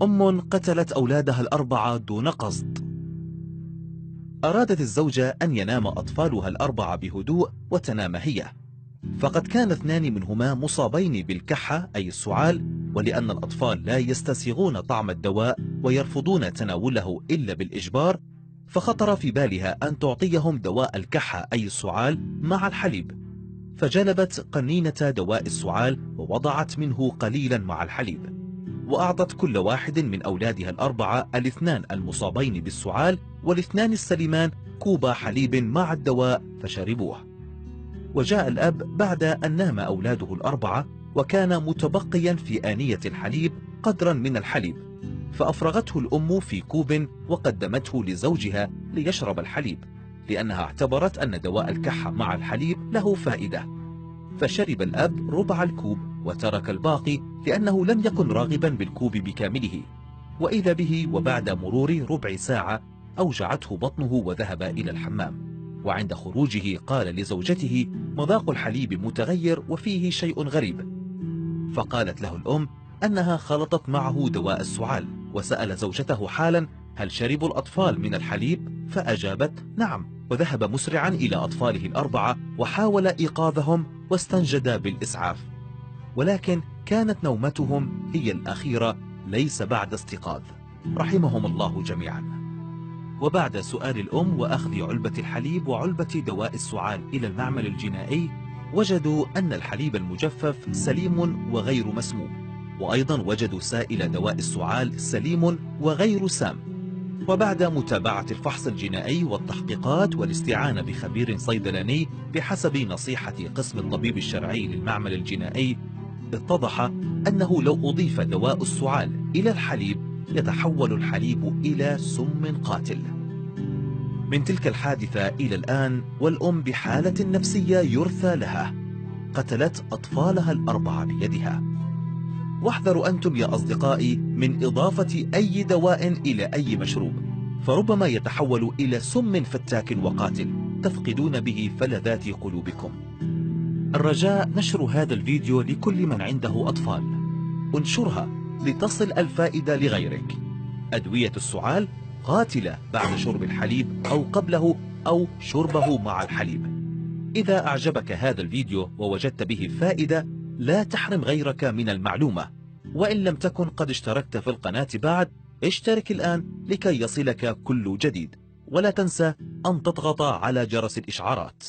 أم قتلت أولادها الأربعة دون قصد. أرادت الزوجة أن ينام أطفالها الأربعة بهدوء وتنام هي، فقد كان 2 منهما مصابين بالكحة أي السعال، ولأن الأطفال لا يستسيغون طعم الدواء ويرفضون تناوله إلا بالإجبار، فخطر في بالها أن تعطيهم دواء الكحة أي السعال مع الحليب، فجلبت قنينة دواء السعال ووضعت منه قليلا مع الحليب، وأعطت كل واحد من أولادها الأربعة 2 المصابين بالسعال وال2 السليمان كوب حليب مع الدواء فشربوه. وجاء الأب بعد أن نام أولاده الأربعة وكان متبقيا في آنية الحليب قدرا من الحليب، فأفرغته الأم في كوب وقدمته لزوجها ليشرب الحليب، لأنها اعتبرت أن دواء الكحة مع الحليب له فائدة، فشرب الأب ربع الكوب وترك الباقي لأنه لم يكن راغبا بالكوب بكامله. وإذا به وبعد مرور ربع ساعة أوجعته بطنه وذهب إلى الحمام، وعند خروجه قال لزوجته: مذاق الحليب متغير وفيه شيء غريب. فقالت له الأم أنها خلطت معه دواء السعال، وسأل زوجته حالا: هل شربوا الأطفال من الحليب؟ فأجابت: نعم، وذهب مسرعا إلى أطفاله الأربعة وحاول إيقاظهم واستنجد بالإسعاف، ولكن كانت نومتهم هي الأخيرة ليس بعد استيقاظ، رحمهم الله جميعا. وبعد سؤال الأم وأخذ علبة الحليب وعلبة دواء السعال إلى المعمل الجنائي، وجدوا أن الحليب المجفف سليم وغير مسموم، وأيضا وجدوا سائل دواء السعال سليم وغير سام. وبعد متابعة الفحص الجنائي والتحقيقات والاستعانة بخبير صيدلاني بحسب نصيحة قسم الطبيب الشرعي للمعمل الجنائي، اتضح أنه لو أضيف دواء السعال إلى الحليب يتحول الحليب إلى سم قاتل. من تلك الحادثة إلى الآن والأم بحالة نفسية يرثى لها، قتلت أطفالها الأربعة بيدها. واحذروا أنتم يا أصدقائي من إضافة أي دواء إلى أي مشروب، فربما يتحول إلى سم فتاك وقاتل تفقدون به فلذات قلوبكم. الرجاء نشر هذا الفيديو لكل من عنده أطفال، انشرها لتصل الفائدة لغيرك. أدوية السعال قاتلة بعد شرب الحليب أو قبله أو شربه مع الحليب. إذا أعجبك هذا الفيديو ووجدت به فائدة، لا تحرم غيرك من المعلومة، وإن لم تكن قد اشتركت في القناة بعد، اشترك الآن لكي يصلك كل جديد، ولا تنسى أن تضغط على جرس الإشعارات.